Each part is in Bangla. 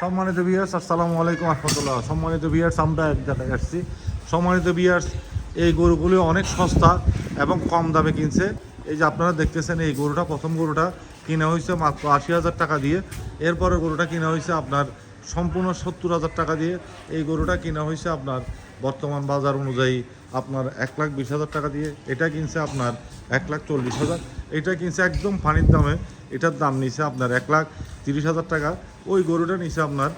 সম্মানিত ভিউয়ার্স, আসসালামু আলাইকুম রহমতুল্লাহ। সম্মানিত ভিউয়ার্স, আমরা এক জায়গায় আসছি। সম্মানিত ভিউয়ার্স, এই গরুগুলি অনেক সস্তা এবং কম দামে কিনছে। এই যে আপনারা দেখতেছেন, এই গরুটা, প্রথম গরুটা কিনা হয়েছে মাত্র 80,000 টাকা দিয়ে। এরপরে গরুটা কিনা হয়েছে আপনার সম্পূর্ণ 70,000 টাকা দিয়ে। এই গরুটা কিনা হয়েছে আপনার বর্তমান বাজার অনুযায়ী আপনার 1,20,000 টাকা দিয়ে। এটা কিনছে আপনার 1,40,000। এটা কিনছে একদম পানির দামে। এটার দাম নিছে আপনার 1,30,000 টাকা। ওই গরুটা নিছে আপনার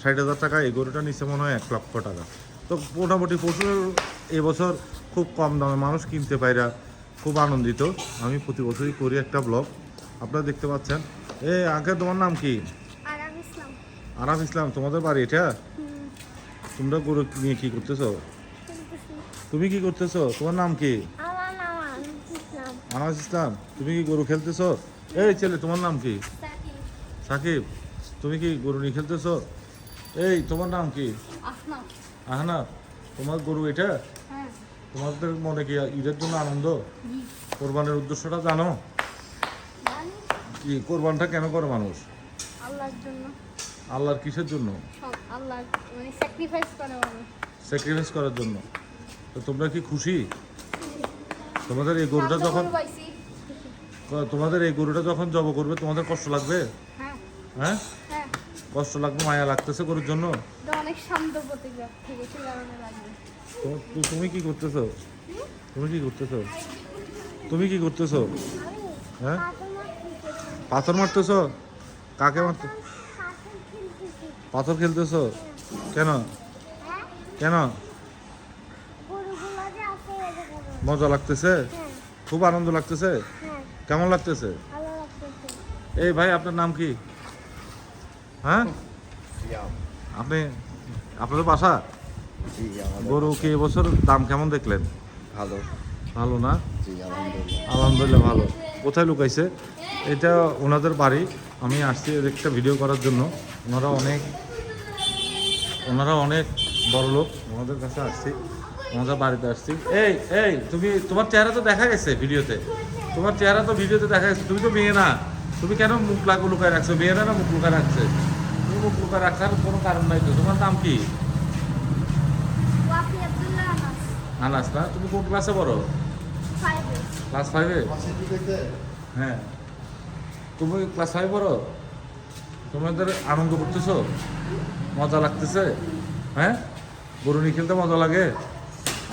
60,000 টাকা। এই গরুটা নিচে মনে হয় 1,00,000 টাকা। তো মোটামুটি প্রচুর এবছর খুব কম দামে মানুষ কিনতে পাইরা খুব আনন্দিত। আমি প্রতি বছরই করি একটা ব্লগ, আপনারা দেখতে পাচ্ছেন। আঙ্কেল, তোমার নাম কি? আরাম ইসলাম। আরাম ইসলাম। তোমাদের বাড়ি এটা? তোমরা গরু নিয়ে কি করতেছো? তুমি কি করতেছো? তোমার নাম কি? আমার নাম আরাম ইসলাম। আনাস ইসলাম। তুমি কি গরু খেলতেছো? এই ছেলে, তোমার নাম কি? সাকিব। সাকিব। তুমি কি গরু নিয়ে খেলতেছো? এই, তোমার নাম কি? আহনাফ। আহনাফ। তোমার গরু এটা? হ্যাঁ। তোমাদের মনে কি ঈদের জন্য আনন্দ? জি। কোরবানের উদ্দেশ্যটা জানো? জানি। কি কোরবানটা কেন করে মানুষ? আল্লাহর জন্য। আল্লাহর কিসের জন্য? সব আল্লাহ, মানে স্যাক্রিফাইস করে মানুষ। স্যাক্রিফাইস করার জন্য। তো তোমরা কি খুশি? তোমাদের এই গরুটা যখন পাইছি। তোমাদের এই গরুটা যখন জব করবে, তোমাদের কষ্ট লাগবে? হ্যাঁ। হ্যাঁ, হ্যাঁ। কষ্ট লাগবে, মায়া লাগতেছে গরুর জন্য। এটা অনেক শান্ত প্রতিক্রিয়া থেকে সে কারণে লাগবে। তুমি কি করতেছো? তুমি কি করতেছো? তুমি কি করতেছো? হ্যাঁ, পাথর মারতেছো? কাকে মারতে? পাথর খেলতেছো? কেন? কেন? মজা লাগতেছে? খুব আনন্দ লাগতেছে? কেমন লাগতেছে? এই ভাই, আপনার নাম কি? হ্যাঁ, আপনি, আপনাদের বাসা? জি, আমাদের গরু কি এবছর দাম কেমন দেখলেন? ভালো। ভালো না? জি, আলহামদুলিল্লাহ। আলহামদুলিল্লাহ ভালো। কোথায় লুকাইছে? এটা ওনাদের বাড়ি। আমি আসছি একটা ভিডিও করার জন্য। ওনারা অনেক বড় লোক। ওনাদের কাছে আসছি, ওনাদের বাড়িতে আসছি। এই এই তুমি, তোমার চেহারা তো দেখা গেছে ভিডিওতে। তোমার চেহারা তো ভিডিওতে দেখা গেছে। তুমি তো মেয়ে না। তুমি কেন মুখ লুকায় রাখছো? মেয়েরা না মুখ লুকায় রাখছে। তুমি মুখ লুকায় রাখার কোনো কারণ নাই তো। তোমার নাম কি? ওয়াফি আব্দুল্লাহ আনাস। আনাস না? তুমি কোন ক্লাসে পড়ো? 5 ক্লাস 5-এ? হ্যাঁ, তুমি ক্লাস 5 পড়ো? তোমাদের আনন্দ করতেছো? মজা লাগতেছে? হ্যাঁ, গরু নিয়ে খেলতে মজা লাগে।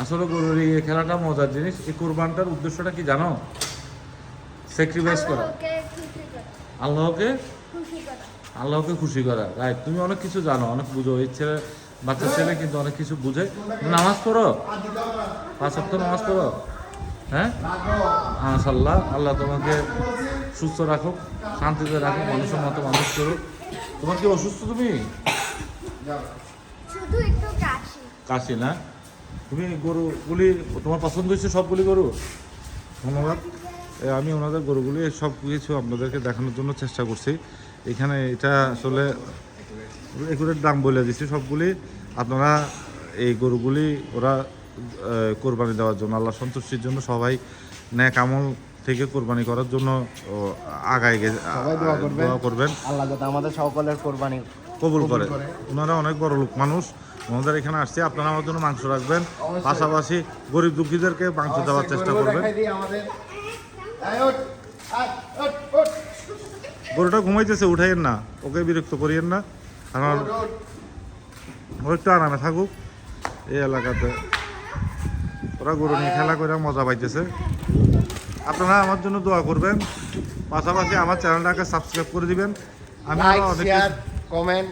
আসলে গরু নিয়ে খেলাটা মজার জিনিস। এই কোরবানটার উদ্দেশ্যটা কি জানো? স্যাক্রিফাইস করা, আল্লাহকে খুশি করা। আল্লাহকে খুশি করা। আল্লাহকে খুশি করা। রাইট, তুমি অনেক কিছু জানো, অনেক বুঝো। এই ছেলে, বাচ্চা ছেলে কিন্তু অনেক কিছু বুঝে। নামাজ পড়ো? 5 ওয়াক্ত নামাজ পড়ো? হ্যাঁ, মাশাআল্লাহ। আল্লাহ তোমাকে সুস্থ রাখুক, শান্তিতে রাখুক, মানুষের মতো মানুষ করুক। তোমার কি অসুস্থ তুমি? শুধু একটু কাশি। কাশি না? তুমি গরুগুলি তোমার পছন্দ হয়েছে? সবগুলি গরু? ধন্যবাদ। আমি ওনাদের গরুগুলি সব কিছু আপনাদেরকে দেখানোর জন্য চেষ্টা করছি। এখানে এটা আসলে এগুলোর দাম বলে দিচ্ছি সবগুলি। আপনারা এই গরুগুলি ওরা কোরবানি দেওয়ার জন্য, আল্লাহ সন্তুষ্টির জন্য, সবাই ন্যাক আমল থেকে কোরবানি করার জন্য আগায় সবাই দোয়া করবেন। আল্লাহ যাতে আমাদের সকলের কোরবানি কবুল করে। ওনারা অনেক বড় লোক মানুষ। ওনাদের এখানে আসছে। আপনারা আমার জন্য মাংস রাখবেন, পাশাপাশি গরিব দুঃখীদেরকে মাংস দেওয়ার চেষ্টা করবেন। গরুটা ঘুমাইতেছে, উঠাইয়েন না, ওকে বিরক্ত করিয়েন না, কারণ ও একটু আরামে থাকুক। এই এলাকাতে ওরা গরু নিয়ে খেলা করে মজা পাইতেছে। আপনারা আমার জন্য দোয়া করবেন, পাশাপাশি আমার চ্যানেলটাকে সাবস্ক্রাইব করে দিবেন। আমি আরো অনেক শেয়ার, কমেন্ট,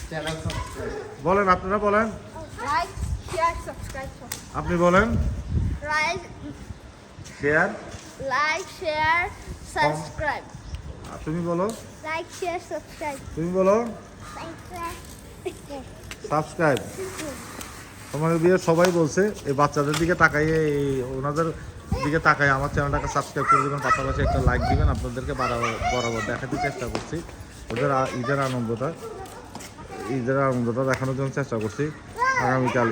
চ্যানেল সাবস্ক্রাইব। বলেন, আপনারা বলেন, লাইক, শেয়ার, সাবস্ক্রাইব। আপনি বলেন। Like, share, subscribe. তুমি বলো। Like, share, subscribe. তুমি বলো সাবস্ক্রাইব। তোমাদের বিয়ে সবাই বলছে। এই বাচ্চাদের দিকে তাকাইয়ে, এই ওনাদের দিকে তাকাই আমার চ্যানেলটাকে সাবস্ক্রাইব করে দেবেন, পাশাপাশি একটা লাইক দিবেন। আপনাদেরকে বরাবর দেখাতে চেষ্টা করছি ওদের ঈদের আনন্দটা দেখানোর জন্য চেষ্টা করছি। আগামীকাল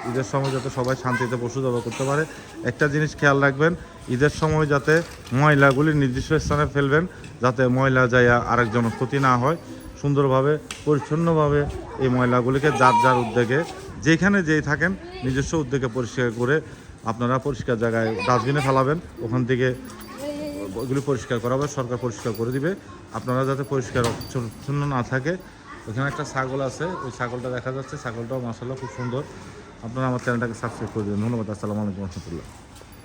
ঈদের সময় যাতে সবাই শান্তিতে পশু জবাই করতে পারে। একটা জিনিস খেয়াল রাখবেন, ঈদের সময় যাতে ময়লাগুলি নির্দিষ্ট স্থানে ফেলবেন, যাতে ময়লা যাইয়া আরেকজনের ক্ষতি না হয়। সুন্দরভাবে পরিচ্ছন্নভাবে এই ময়লাগুলিকে যার যার উদ্যোগে যেখানে যেই থাকেন নিজস্ব উদ্যোগে পরিষ্কার করে আপনারা পরিষ্কার জায়গায় ডাস্টবিনে ফেলাবেন, ওখান থেকে ওইগুলি পরিষ্কার করা হবে, সরকার পরিষ্কার করে দিবে। আপনারা যাতে পরিষ্কার পরিচ্ছন্ন না থাকে। ওখানে একটা ছাগল আছে, ওই ছাগলটা দেখা যাচ্ছে, ছাগলটাও মাশাআল্লাহ খুব সুন্দর। আপনারা আমার চ্যানেলটাকে সাবস্ক্রাইব করে দেবেন। ধন্যবাদ। আসসালামু আলাইকুম রহমতুল্লাহ।